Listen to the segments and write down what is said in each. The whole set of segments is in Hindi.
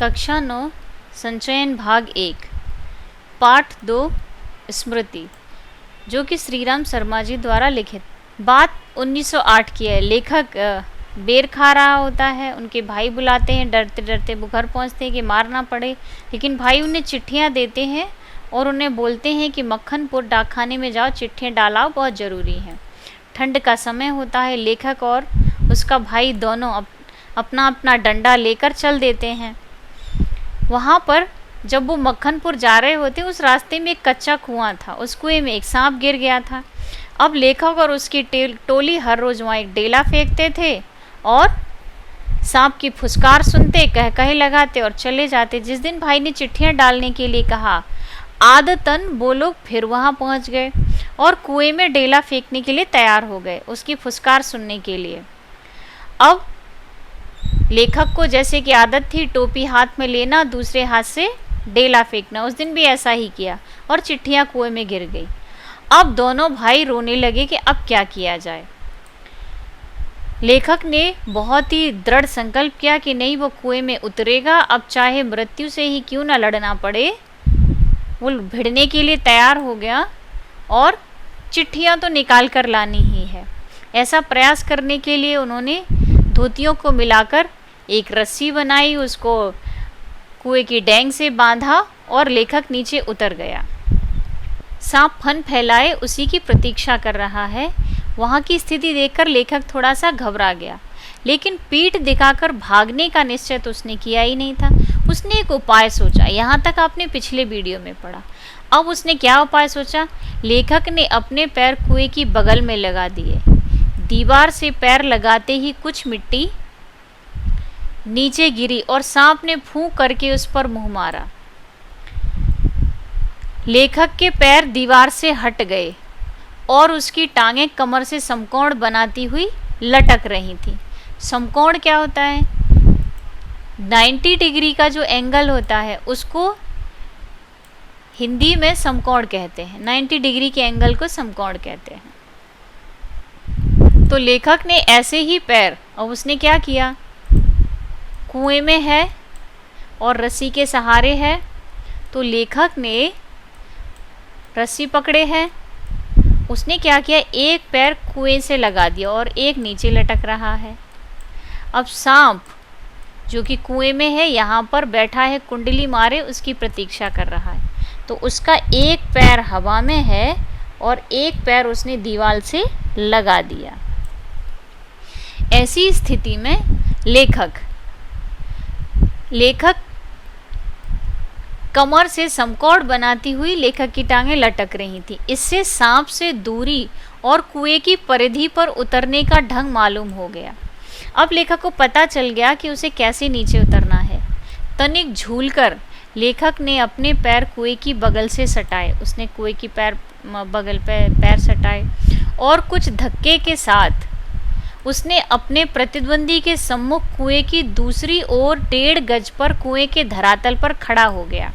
कक्षा 9 संचयन भाग 1 पाठ 2 स्मृति, जो कि श्रीराम शर्मा जी द्वारा लिखित। बात 1908 की है। लेखक बेर खा रहा होता है। उनके भाई बुलाते हैं, डरते डरते वो घर पहुँचते हैं कि मार ना पड़े, लेकिन भाई उन्हें चिट्ठियाँ देते हैं और उन्हें बोलते हैं कि मक्खनपुर डाकखाने में जाओ, चिट्ठियाँ डालाओ, बहुत ज़रूरी हैं। ठंड का समय होता है। लेखक और उसका भाई दोनों अपना अपना डंडा लेकर चल देते हैं। वहाँ पर जब वो मक्खनपुर जा रहे होते, उस रास्ते में एक कच्चा कुआं था। उस कुएं में एक सांप गिर गया था। अब लेखक और उसकी टोली हर रोज़ वहाँ एक डेला फेंकते थे और सांप की फुसकार सुनते, कह कहे लगाते और चले जाते। जिस दिन भाई ने चिट्ठियाँ डालने के लिए कहा, आदतन वो लोग फिर वहाँ पहुँच गए और कुएं में डेला फेंकने के लिए तैयार हो गए, उसकी फुसकार सुनने के लिए। अब लेखक को जैसे कि आदत थी, टोपी हाथ में लेना, दूसरे हाथ से डेला फेंकना। उस दिन भी ऐसा ही किया और चिट्ठियाँ कुएं में गिर गई। अब दोनों भाई रोने लगे कि अब क्या किया जाए। लेखक ने बहुत ही दृढ़ संकल्प किया कि नहीं, वो कुएं में उतरेगा, अब चाहे मृत्यु से ही क्यों ना लड़ना पड़े। वो भिड़ने के लिए तैयार हो गया और चिट्ठियाँ तो निकाल कर लानी ही है। ऐसा प्रयास करने के लिए उन्होंने धोतियों को मिलाकर एक रस्सी बनाई, उसको कुएं की डेंग से बांधा और लेखक नीचे उतर गया। सांप फन फैलाए उसी की प्रतीक्षा कर रहा है। वहाँ की स्थिति देखकर लेखक थोड़ा सा घबरा गया, लेकिन पीठ दिखाकर भागने का निश्चय तो उसने किया ही नहीं था। उसने एक उपाय सोचा। यहाँ तक आपने पिछले वीडियो में पढ़ा। अब उसने क्या उपाय सोचा? लेखक ने अपने पैर कुएं की बगल में लगा दिए। दीवार से पैर लगाते ही कुछ मिट्टी नीचे गिरी और सांप ने फूंक करके उस पर मुंह मारा। लेखक के पैर दीवार से हट गए और उसकी टांगें कमर से समकोण बनाती हुई लटक रही थी। समकोण क्या होता है? 90 डिग्री का जो एंगल होता है उसको हिंदी में समकोण कहते हैं। 90 डिग्री के एंगल को समकोण कहते हैं। तो लेखक ने ऐसे ही पैर, अब उसने क्या किया, कुएं में है और रस्सी के सहारे है, तो लेखक ने रस्सी पकड़े है। उसने क्या किया, एक पैर कुएं से लगा दिया और एक नीचे लटक रहा है। अब सांप जो कि कुएं में है यहाँ पर बैठा है, कुंडली मारे उसकी प्रतीक्षा कर रहा है। तो उसका एक पैर हवा में है और एक पैर उसने दीवार से लगा दिया। ऐसी स्थिति में लेखक कमर से समकोण बनाती हुई लेखक की टांगें लटक रही थी। इससे सांप से दूरी और कुएं की परिधि पर उतरने का ढंग मालूम हो गया। अब लेखक को पता चल गया कि उसे कैसे नीचे उतरना है। तनिक झूलकर लेखक ने अपने पैर कुएं की बगल से सटाए। उसने कुएं की बगल पे पैर सटाए और कुछ धक्के के साथ उसने अपने प्रतिद्वंदी के सम्मुख कुएं की दूसरी ओर 1.5 गज पर कुएं के धरातल पर खड़ा हो गया।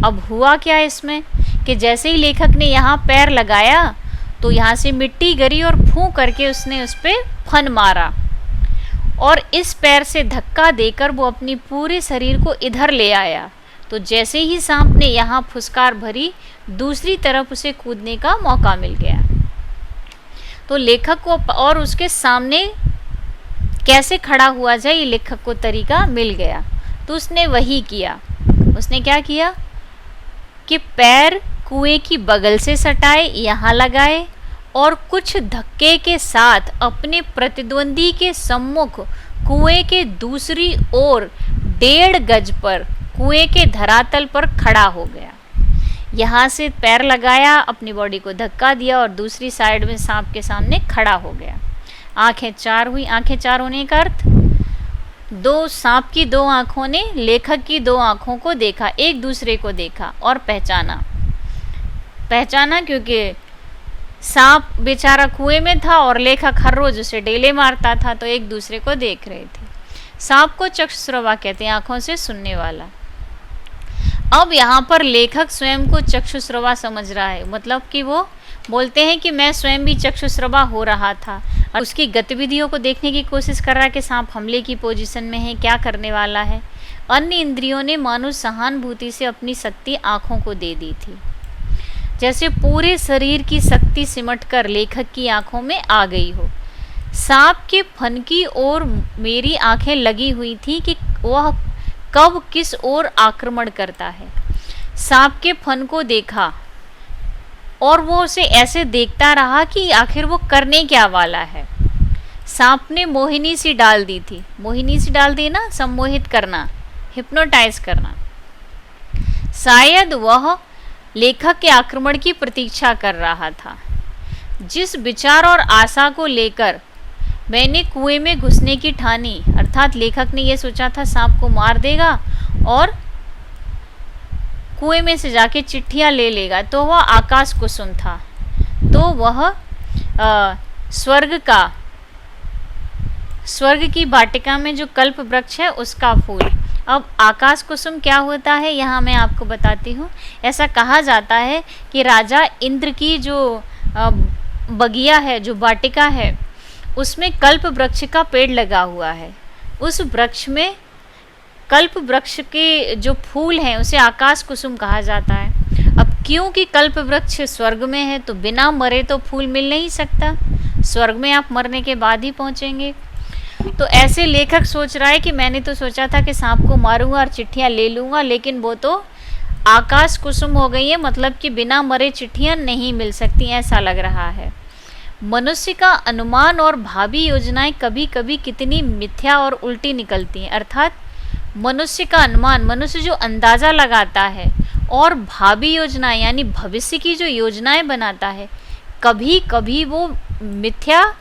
अब हुआ क्या इसमें कि जैसे ही लेखक ने यहाँ पैर लगाया तो यहाँ से मिट्टी गिरी और फूंक करके उसने उस पर फन मारा और इस पैर से धक्का देकर वो अपनी पूरे शरीर को इधर ले आया। तो जैसे ही सांप ने यहाँ फुसकार भरी, दूसरी तरफ उसे कूदने का मौका मिल गया। तो लेखक को और उसके सामने कैसे खड़ा हुआ जाए, ये लेखक को तरीका मिल गया। तो उसने वही किया। उसने क्या किया कि पैर कुएं की बगल से सटाए, यहाँ लगाए और कुछ धक्के के साथ अपने प्रतिद्वंदी के सम्मुख कुएं के दूसरी ओर 1.5 गज पर कुएं के धरातल पर खड़ा हो गया। यहाँ से पैर लगाया, अपनी बॉडी को धक्का दिया और दूसरी साइड में सांप के सामने खड़ा हो गया। आंखें 4 हुई। आंखें 4 होने का अर्थ, सांप की 2 आंखों ने लेखक की 2 आंखों को देखा, एक दूसरे को देखा और पहचाना क्योंकि सांप बेचारा कुएं में था और लेखक हर रोज उसे डेले मारता था, तो एक दूसरे को देख रहे थे। सांप को चक्षुश्रवा कहते हैं, आंखों से सुनने वाला। अब यहाँ पर लेखक स्वयं को चक्षुश्रवा समझ रहा है, मतलब कि वो बोलते हैं कि मैं स्वयं भी चक्षुश्रवा हो रहा था और उसकी गतिविधियों को देखने की कोशिश कर रहा है कि सांप हमले की पोजीशन में है, क्या करने वाला है। अन्य इंद्रियों ने मानो सहानुभूति से अपनी शक्ति आंखों को दे दी थी। जैसे पूरे शरीर की शक्ति सिमटकर लेखक की आंखों में आ गई हो। सांप के फन की ओर मेरी आंखें लगी हुई थी कि वह कब किस ओर आक्रमण करता है। सांप के फन को देखा और वो उसे ऐसे देखता रहा कि आखिर वो करने क्या वाला है। सांप ने मोहिनी सी डाल दी थी। मोहिनी सी डाल दी ना, सम्मोहित करना, हिप्नोटाइज करना। शायद वह लेखक के आक्रमण की प्रतीक्षा कर रहा था। जिस विचार और आशा को लेकर मैंने कुएं में घुसने की ठानी, अर्थात लेखक ने यह सोचा था सांप को मार देगा और कुएं में से जाके चिट्ठियां ले लेगा, तो वह आकाश कुसुम था। तो वह स्वर्ग की वाटिका में जो कल्प वृक्ष है उसका फूल। अब आकाश कुसुम क्या होता है यहाँ मैं आपको बताती हूँ। ऐसा कहा जाता है कि राजा इंद्र की जो बगिया है, जो वाटिका है, उसमें कल्प वृक्ष का पेड़ लगा हुआ है। उस वृक्ष में कल्प वृक्ष के जो फूल हैं उसे आकाश कुसुम कहा जाता है। अब क्योंकि कल्प वृक्ष स्वर्ग में है तो बिना मरे तो फूल मिल नहीं सकता, स्वर्ग में आप मरने के बाद ही पहुँचेंगे। तो ऐसे लेखक सोच रहा है कि मैंने तो सोचा था कि सांप को मारूंगा और चिट्ठियां ले लूंगा, लेकिन वो तो आकाश कुसुम हो गई है, मतलब कि बिना मरे चिट्ठियां नहीं मिल सकती, ऐसा लग रहा है। मनुष्य का अनुमान और भावी योजनाएं कभी कभी कितनी मिथ्या और उल्टी निकलती हैं। अर्थात मनुष्य का अनुमान, मनुष्य जो अंदाज़ा लगाता है, और भावी योजनाएं यानी भविष्य की जो योजनाएं बनाता है, कभी कभी वो मिथ्या,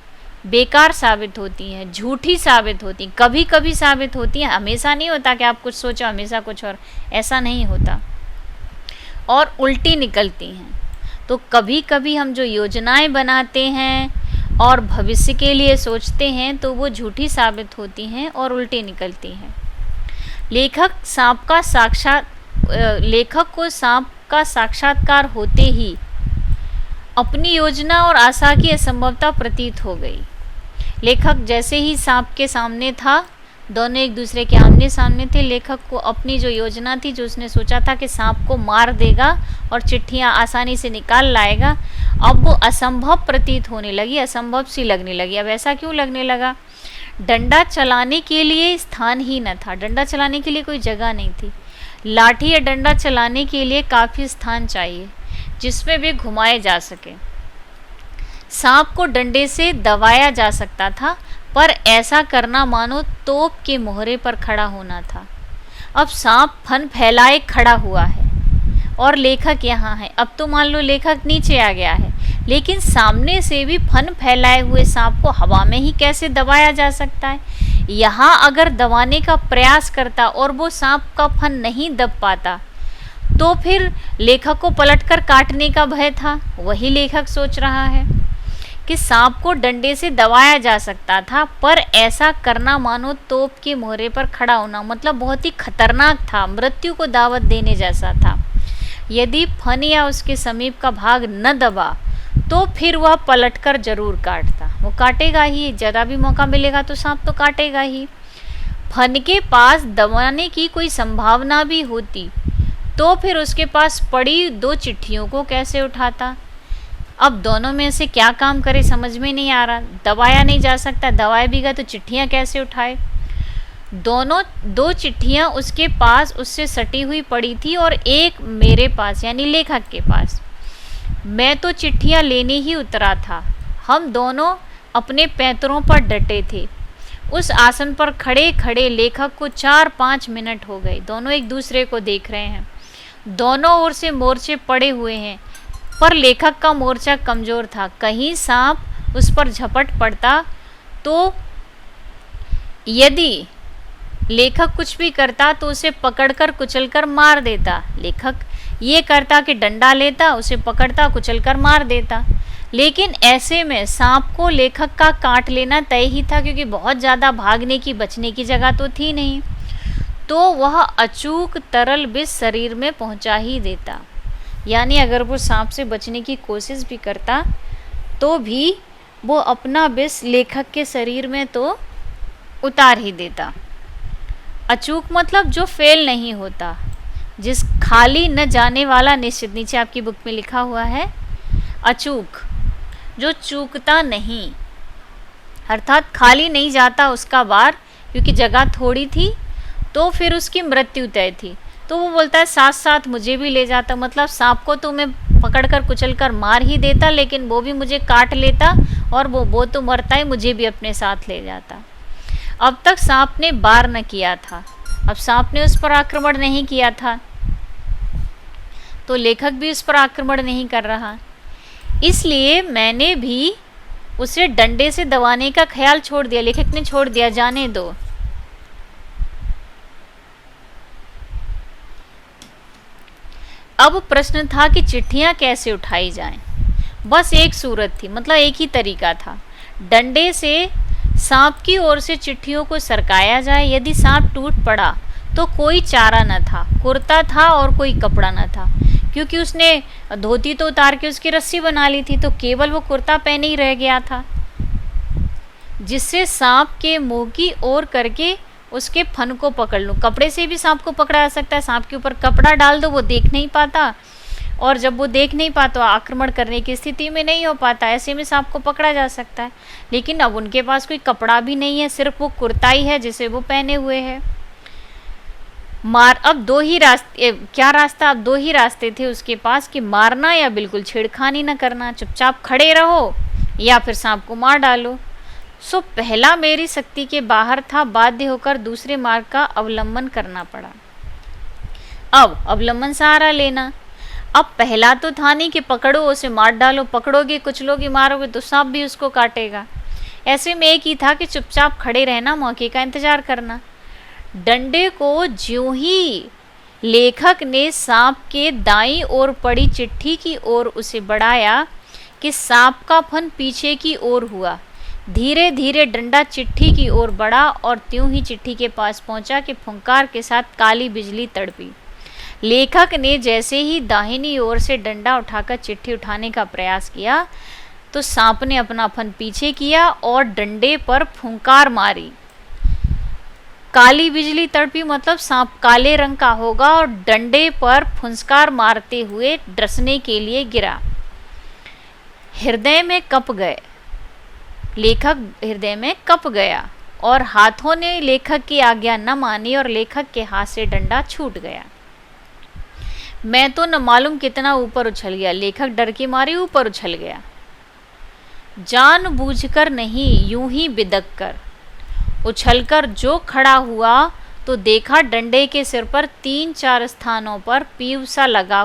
बेकार साबित होती हैं, झूठी साबित होती हैं, कभी कभी साबित होती हैं। हमेशा नहीं होता कि आप कुछ सोचो हमेशा कुछ और, ऐसा नहीं होता, और उल्टी निकलती हैं। तो कभी कभी हम जो योजनाएं बनाते हैं और भविष्य के लिए सोचते हैं तो वो झूठी साबित होती हैं और उल्टी निकलती हैं। लेखक को सांप का साक्षात्कार होते ही अपनी योजना और आशा की असंभवता प्रतीत हो गई। लेखक जैसे ही सांप के सामने था, दोनों एक दूसरे के आमने सामने थे। लेखक को अपनी जो योजना थी, जो उसने सोचा था कि सांप को मार देगा और चिट्ठियां आसानी से निकाल लाएगा, अब वो असंभव प्रतीत होने लगी, असंभव सी लगने लगी। अब ऐसा क्यों लगने लगा? डंडा चलाने के लिए स्थान ही न था, डंडा चलाने के लिए कोई जगह नहीं थी। लाठी या डंडा चलाने के लिए काफ़ी स्थान चाहिए जिसमें वे घुमाए जा सके। सांप को डंडे से दबाया जा सकता था, पर ऐसा करना मानो तोप के मोहरे पर खड़ा होना था। अब सांप फन फैलाए खड़ा हुआ है और लेखक यहाँ है। अब तो मान लो लेखक नीचे आ गया है, लेकिन सामने से भी फन फैलाए हुए सांप को हवा में ही कैसे दबाया जा सकता है? यहाँ अगर दबाने का प्रयास करता और वो सांप का फन नहीं दब पाता तो फिर लेखक को पलटकर काटने का भय था। वही लेखक सोच रहा है कि सांप को डंडे से दबाया जा सकता था, पर ऐसा करना मानो तोप के मोहरे पर खड़ा होना, मतलब बहुत ही खतरनाक था, मृत्यु को दावत देने जैसा था। यदि फन या उसके समीप का भाग न दबा तो फिर वह पलटकर जरूर काटता। वो काटेगा ही, जरा भी मौका मिलेगा तो सांप तो काटेगा ही। फन के पास दबाने की कोई संभावना भी होती तो फिर उसके पास पड़ी 2 चिट्ठियों को कैसे उठाता? अब दोनों में से क्या काम करे समझ में नहीं आ रहा। दबाया नहीं जा सकता, दबाया भी गया तो चिट्ठियाँ कैसे उठाए? 2 चिट्ठियाँ उसके पास उससे सटी हुई पड़ी थी और एक मेरे पास यानी लेखक के पास। मैं तो चिट्ठियाँ लेने ही उतरा था। हम दोनों अपने पैंतरों पर डटे थे। उस आसन पर खड़े खड़े लेखक को 4-5 मिनट हो गए। दोनों एक दूसरे को देख रहे हैं। दोनों ओर से मोर्चे पड़े हुए हैं, पर लेखक का मोर्चा कमज़ोर था। कहीं सांप उस पर झपट पड़ता तो यदि लेखक कुछ भी करता तो उसे पकड़कर कुचलकर मार देता। लेखक ये करता कि डंडा लेता, उसे पकड़ता, कुचलकर मार देता। लेकिन ऐसे में सांप को लेखक का काट लेना तय ही था, क्योंकि बहुत ज़्यादा भागने की बचने की जगह तो थी नहीं। तो वह अचूक तरल विष शरीर में पहुंचा ही देता। यानी अगर वो सांप से बचने की कोशिश भी करता तो भी वो अपना विष लेखक के शरीर में तो उतार ही देता। अचूक मतलब जो फेल नहीं होता, जिस खाली न जाने वाला निश्चित, नीचे आपकी बुक में लिखा हुआ है अचूक, जो चूकता नहीं, अर्थात खाली नहीं जाता उसका बार, क्योंकि जगह थोड़ी थी तो फिर उसकी मृत्यु तय थी। तो वो बोलता है साथ साथ मुझे भी ले जाता, मतलब सांप को तो मैं पकड़कर कुचलकर मार ही देता, लेकिन वो भी मुझे काट लेता और वो तो मरता ही, मुझे भी अपने साथ ले जाता। अब तक सांप ने वार न किया था, अब सांप ने उस पर आक्रमण नहीं किया था, तो लेखक भी उस पर आक्रमण नहीं कर रहा, इसलिए मैंने भी उसे डंडे से दबाने का ख्याल छोड़ दिया। लेखक ने छोड़ दिया, जाने दो। अब प्रश्न था कि चिट्ठियां कैसे उठाई जाएं। बस एक सूरत थी, मतलब एक ही तरीका था, डंडे से सांप की ओर से चिट्ठियों को सरकाया जाए। यदि सांप टूट पड़ा तो कोई चारा न था, कुर्ता था और कोई कपड़ा न था, क्योंकि उसने धोती तो उतार के उसकी रस्सी बना ली थी, तो केवल वो कुर्ता पहने ही रह गया था, जिससे सांप के मुंह की ओर करके उसके फन को पकड़ लूँ। कपड़े से भी सांप को पकड़ा जा सकता है, सांप के ऊपर कपड़ा डाल दो, वो देख नहीं पाता, और जब वो देख नहीं पाता आक्रमण करने की स्थिति में नहीं हो पाता, ऐसे में सांप को पकड़ा जा सकता है। लेकिन अब उनके पास कोई कपड़ा भी नहीं है, सिर्फ वो कुर्ता ही है जिसे वो पहने हुए हैं। अब दो ही रास्ते, क्या रास्ता, अब दो ही रास्ते थे उसके पास कि मारना या बिल्कुल छेड़खानी न करना, चुपचाप खड़े रहो या फिर सांप को मार डालो। सो पहला मेरी शक्ति के बाहर था, बाध्य होकर दूसरे मार्ग का अवलंबन करना पड़ा। अब अवलंबन सहारा लेना, अब पहला तो था नहीं कि पकड़ो उसे मार डालो, पकड़ोगे कुचलोगे मारोगे तो सांप भी उसको काटेगा। ऐसे में एक ही था कि चुपचाप खड़े रहना, मौके का इंतजार करना। डंडे को ज्यों ही लेखक ने सांप के दाईं ओर पड़ी चिट्ठी की ओर उसे बढ़ाया कि सांप का फन पीछे की ओर हुआ। धीरे धीरे डंडा चिट्ठी की ओर बढ़ा और त्यों ही चिट्ठी के पास पहुंचा कि फुंकार के साथ काली बिजली तड़पी। लेखक ने जैसे ही दाहिनी ओर से डंडा उठाकर चिट्ठी उठाने का प्रयास किया तो सांप ने अपना फन पीछे किया और डंडे पर फुंकार मारी। काली बिजली तड़पी मतलब सांप काले रंग का होगा और डंडे पर फुंकार मारते हुए डसने के लिए गिरा। हृदय में कप गए, लेखक हृदय में कप गया और हाथों ने लेखक की आज्ञा न मानी और लेखक के हाथ से डंडा छूट गया। मैं तो न मालूम कितना ऊपर उछल गया, लेखक डर के मारे ऊपर उछल गया। जानबूझकर नहीं, यूं ही बिदक कर उछलकर जो खड़ा हुआ तो देखा डंडे के सिर पर 3-4 स्थानों पर पीव सा लगा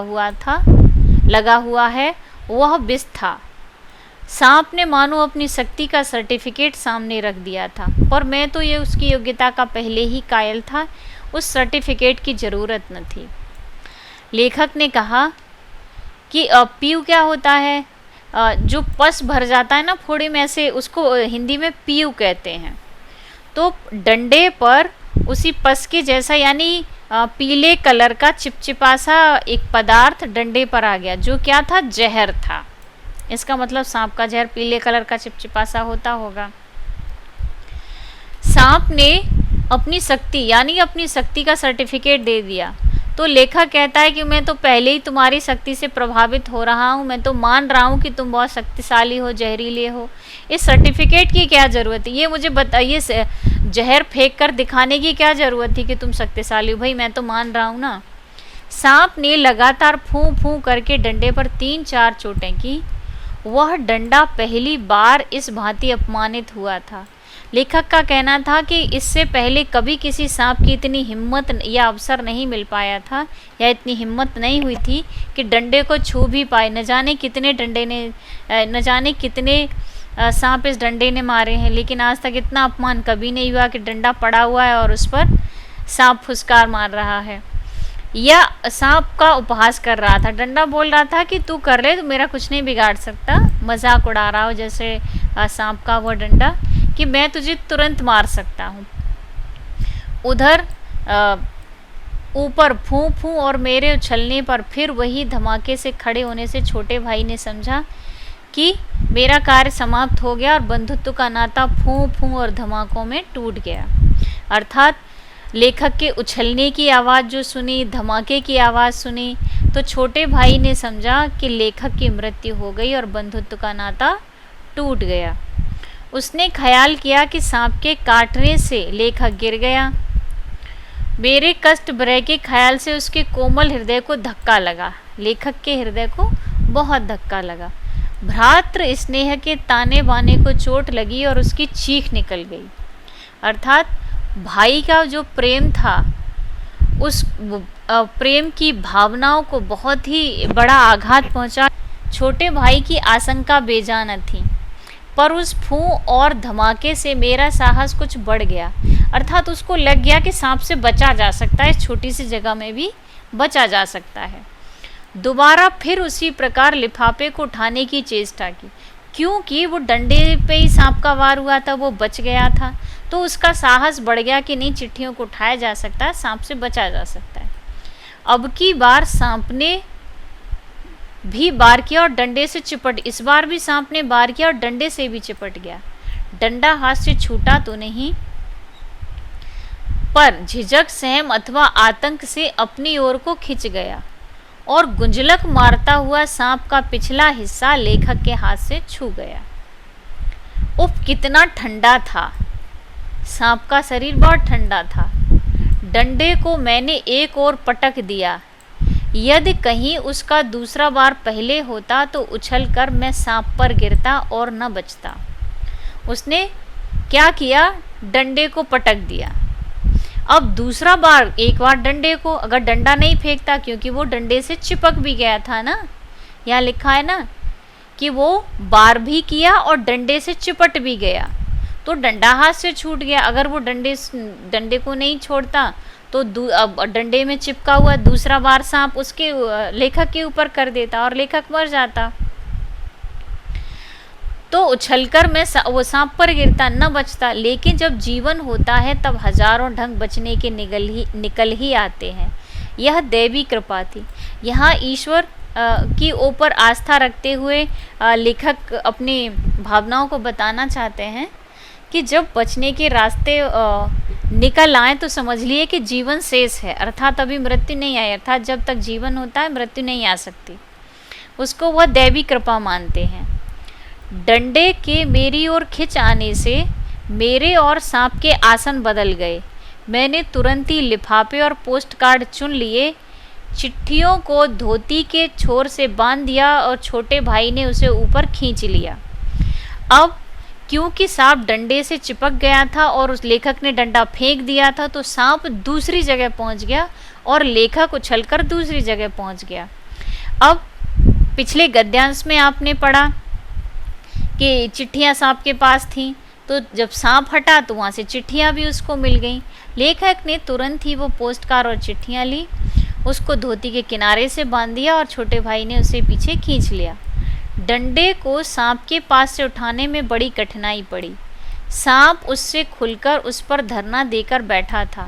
हुआ है, वह विष था। सांप ने मानो अपनी शक्ति का सर्टिफिकेट सामने रख दिया था, पर मैं तो ये उसकी योग्यता का पहले ही कायल था, उस सर्टिफिकेट की ज़रूरत न थी। लेखक ने कहा कि पीव क्या होता है, जो पस भर जाता है ना फोड़े में, ऐसे उसको हिंदी में पीव कहते हैं। तो डंडे पर उसी पस के जैसा यानी पीले कलर का चिपचिपा सा एक पदार्थ डंडे पर आ गया, जो क्या था, जहर था। इसका मतलब सांप का जहर पीले कलर का चिपचिपा सा होता होगा। सांप ने अपनी शक्ति यानी अपनी शक्ति का सर्टिफिकेट दे दिया। तो लेखक कहता है कि मैं तो पहले ही तुम्हारी शक्ति से प्रभावित हो रहा हूँ, मैं तो मान रहा हूँ कि तुम बहुत शक्तिशाली हो, जहरीले हो। इस सर्टिफिकेट की क्या ज़रूरत है, ये मुझे बताइए, जहर फेंक कर दिखाने की क्या ज़रूरत थी कि तुम शक्तिशाली हो, भाई मैं तो मान रहा हूँ ना। सांप ने लगातार फूं फूं करके डंडे पर 3-4 चोटें की। वह डंडा पहली बार इस भांति अपमानित हुआ था। लेखक का कहना था कि इससे पहले कभी किसी सांप की इतनी हिम्मत या अवसर नहीं मिल पाया था, या इतनी हिम्मत नहीं हुई थी कि डंडे को छू भी पाए। न जाने कितने सांप इस डंडे ने मारे हैं, लेकिन आज तक इतना अपमान कभी नहीं हुआ कि डंडा पड़ा हुआ है और उस पर सांप फुसकार मार रहा है या सांप का उपहास कर रहा था। डंडा बोल रहा था कि तू कर ले, तो मेरा कुछ नहीं बिगाड़ सकता, मजाक उड़ा रहा हो जैसे सांप का वो डंडा, कि मैं तुझे तुरंत मार सकता हूँ। उधर ऊपर फूं फूं और मेरे उछलने पर फिर वही धमाके से खड़े होने से छोटे भाई ने समझा कि मेरा कार्य समाप्त हो गया और बंधुत्व का नाता फूं फूं और धमाकों में टूट गया। अर्थात लेखक के उछलने की आवाज़ जो सुनी, धमाके की आवाज़ सुनी, तो छोटे भाई ने समझा कि लेखक की मृत्यु हो गई और बंधुत्व का नाता टूट गया। उसने ख्याल किया कि सांप के काटने से लेखक गिर गया। मेरे कष्ट भरे के ख्याल से उसके कोमल हृदय को धक्का लगा। लेखक के हृदय को बहुत धक्का लगा। भ्रातृ स्नेह के ताने बाने को चोट लगी और उसकी चीख निकल गई। अर्थात भाई का जो प्रेम था, उस प्रेम की भावनाओं को बहुत ही बड़ा आघात पहुंचा। छोटे भाई की आशंका बेजान थी, पर उस फूं और धमाके से मेरा साहस कुछ बढ़ गया। अर्थात उसको लग गया कि सांप से बचा जा सकता है, इस छोटी सी जगह में भी बचा जा सकता है। दोबारा फिर उसी प्रकार लिफाफे को उठाने की चेष्टा की, क्योंकि वो डंडे पे ही सांप का वार हुआ था, वो बच गया था, तो उसका साहस बढ़ गया कि नहीं, चिट्ठियों को उठाया जा सकता है, सांप से बचा जा सकता है। अब की बार सांप ने भी वार किया और डंडे से चिपट, इस बार भी सांप ने वार किया और डंडे से भी चिपट गया। डंडा हाथ से छूटा तो नहीं, पर झिझक, सहम अथवा आतंक से अपनी ओर को खिंच गया और गुंजलक मारता हुआ सांप का पिछला हिस्सा लेखक के हाथ से छू गया। उफ, कितना ठंडा था! सांप का शरीर बहुत ठंडा था। डंडे को मैंने एक ओर पटक दिया। यदि कहीं उसका दूसरा बार पहले होता तो उछलकर मैं सांप पर गिरता और न बचता। उसने क्या किया? डंडे को पटक दिया। अब दूसरा बार, एक बार डंडे को, अगर डंडा नहीं फेंकता, क्योंकि वो डंडे से चिपक भी गया था ना, यहाँ लिखा है ना कि वो बार भी किया और डंडे से चिपट भी गया, तो डंडा हाथ से छूट गया। अगर वो डंडे को नहीं छोड़ता तो अब डंडे में चिपका हुआ दूसरा बार सांप उसके लेखक के ऊपर कर देता और लेखक मर जाता। तो उछलकर मैं वो सांप पर गिरता, न बचता। लेकिन जब जीवन होता है तब हजारों ढंग बचने के निकल ही आते हैं। यह दैवी कृपा थी। यहाँ ईश्वर की ऊपर आस्था रखते हुए लेखक अपनी भावनाओं को बताना चाहते हैं कि जब बचने के रास्ते निकल आए तो समझ लिए कि जीवन शेष है, अर्थात अभी मृत्यु नहीं आई। अर्थात जब तक जीवन होता है मृत्यु नहीं आ सकती, उसको वह दैवी कृपा मानते हैं। डंडे के मेरी ओर खिंच आने से मेरे और सांप के आसन बदल गए। मैंने तुरंत ही लिफाफे और पोस्ट कार्ड चुन लिए, चिट्ठियों को धोती के छोर से बांध दिया और छोटे भाई ने उसे ऊपर खींच लिया। अब क्योंकि सांप डंडे से चिपक गया था और उस लेखक ने डंडा फेंक दिया था, तो सांप दूसरी जगह पहुंच गया और लेखक उछलकर दूसरी जगह पहुंच गया। अब पिछले गद्यांश में आपने पढ़ा कि चिट्ठियां सांप के पास थीं, तो जब सांप हटा तो वहाँ से चिट्ठियां भी उसको मिल गईं। लेखक ने तुरंत ही वो पोस्ट कार्ड और चिट्ठियां ली, उसको धोती के किनारे से बांध दिया और छोटे भाई ने उसे पीछे खींच लिया। डंडे को सांप के पास से उठाने में बड़ी कठिनाई पड़ी। सांप उससे खुलकर उस पर धरना देकर बैठा था।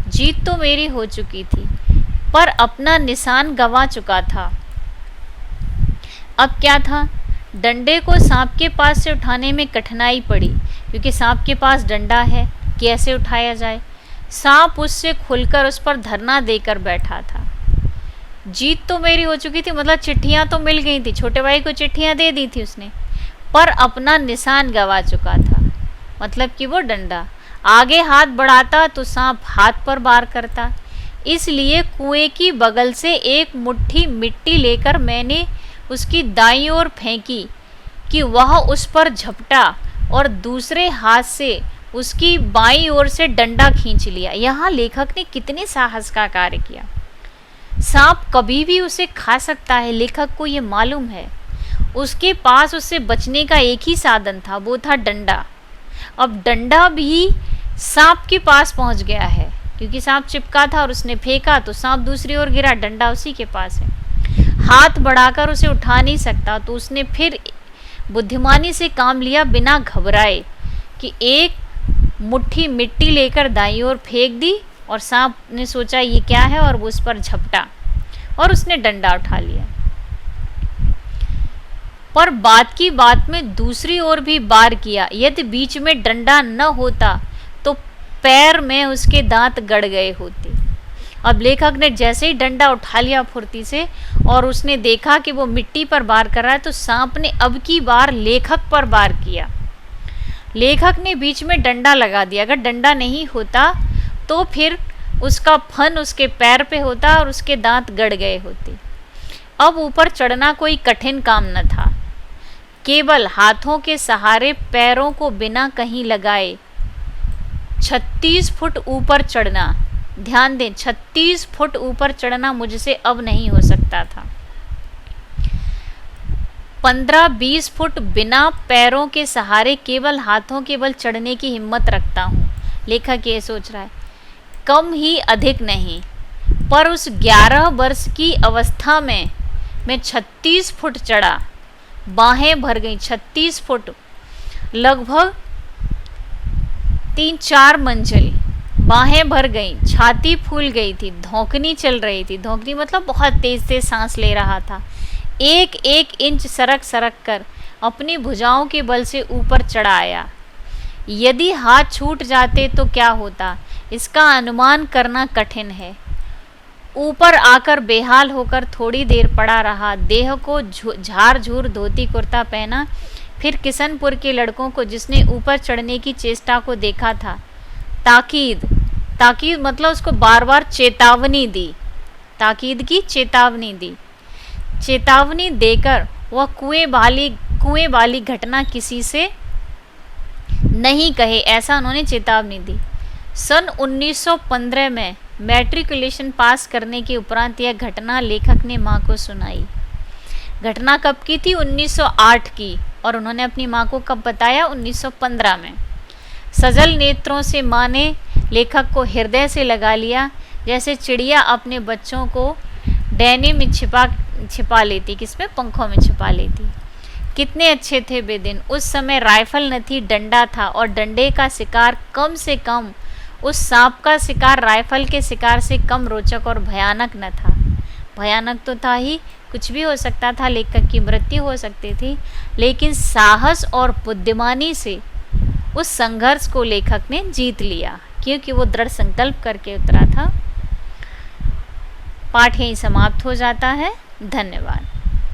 जीत तो मेरी हो चुकी थी, पर अपना निशान गंवा चुका था। अब क्या था? डंडे को सांप के पास से उठाने में कठिनाई पड़ी, क्योंकि सांप के पास डंडा है, कैसे उठाया जाए? सांप उससे खुलकर उस पर धरना देकर बैठा था। जीत तो मेरी हो चुकी थी, मतलब चिट्ठियां तो मिल गई थी, छोटे भाई को चिट्ठियां दे दी थी उसने, पर अपना निशान गंवा चुका था। मतलब कि वो डंडा आगे हाथ बढ़ाता तो सांप हाथ पर वार करता। इसलिए कुएं की बगल से एक मुट्ठी मिट्टी लेकर मैंने उसकी दाईं ओर फेंकी कि वह उस पर झपटा और दूसरे हाथ से उसकी बाईं ओर से डंडा खींच लिया। यहाँ लेखक ने कितने साहस का कार्य किया। सांप कभी भी उसे खा सकता है, लेखक को ये मालूम है। उसके पास उससे बचने का एक ही साधन था, वो था डंडा। अब डंडा भी सांप के पास पहुंच गया है, क्योंकि सांप चिपका था और उसने फेंका तो सांप दूसरी ओर गिरा, डंडा उसी के पास है। हाथ बढ़ाकर उसे उठा नहीं सकता, तो उसने फिर बुद्धिमानी से काम लिया बिना घबराए कि एक मुट्ठी मिट्टी लेकर दाईं ओर फेंक दी और सांप ने सोचा ये क्या है और वो उस पर झपटा और उसने डंडा उठा लिया। पर बात की बात में दूसरी ओर भी वार किया। यदि बीच में डंडा न होता तो पैर में उसके दांत गड़ गए होते। अब लेखक ने जैसे ही डंडा उठा लिया फुर्ती से और उसने देखा कि वो मिट्टी पर वार कर रहा है, तो सांप ने अब की बार लेखक पर वार किया। लेखक ने बीच में डंडा लगा दिया। अगर डंडा नहीं होता तो फिर उसका फन उसके पैर पे होता और उसके दांत गड़ गए होते। अब ऊपर चढ़ना कोई कठिन काम न था। केवल हाथों के सहारे पैरों को बिना कहीं लगाए 36 फुट ऊपर चढ़ना। ध्यान दें, 36 फुट ऊपर चढ़ना मुझसे अब नहीं हो सकता था। 15-20 फुट बिना पैरों के सहारे केवल हाथों के बल चढ़ने की हिम्मत रखता हूँ। लेखक ये सोच रहा है, कम ही अधिक नहीं, पर उस 11 वर्ष की अवस्था में मैं 36 फुट चढ़ा। बाहें भर गई। 36 फुट लगभग 3-4 मंजिल। बाहें भर गई, छाती फूल गई थी, धौंकनी चल रही थी। धौंकनी मतलब बहुत तेज तेज सांस ले रहा था। एक एक इंच सरक सरक कर अपनी भुजाओं के बल से ऊपर चढ़ा आया। यदि हाथ छूट जाते तो क्या होता, इसका अनुमान करना कठिन है। ऊपर आकर बेहाल होकर थोड़ी देर पड़ा रहा। देह को झार झूर धोती कुर्ता पहना। फिर किशनपुर के लड़कों को जिसने ऊपर चढ़ने की चेष्टा को देखा था, ताकीद मतलब उसको बार बार चेतावनी दी। ताकीद की चेतावनी दी। चेतावनी देकर वह कुएं वाली घटना किसी से नहीं कहे, ऐसा उन्होंने चेतावनी दी। सन 1915 में मैट्रिकुलेशन पास करने के उपरांत यह घटना लेखक ने माँ को सुनाई। घटना कब की थी? 1908 की। और उन्होंने अपनी माँ को कब बताया? 1915 में। सजल नेत्रों से माँ ने लेखक को हृदय से लगा लिया, जैसे चिड़िया अपने बच्चों को डैने में छिपा लेती। किसमें? पंखों में छिपा लेती। कितने अच्छे थे वे दिन। उस समय राइफल न थी, डंडा था, और डंडे का शिकार कम से कम उस सांप का शिकार राइफल के शिकार से कम रोचक और भयानक न था। भयानक तो था ही, कुछ भी हो सकता था, लेखक की मृत्यु हो सकती थी, लेकिन साहस और बुद्धिमानी से उस संघर्ष को लेखक ने जीत लिया, क्योंकि वो दृढ़ संकल्प करके उतरा था। पाठ यहीं समाप्त हो जाता है। धन्यवाद।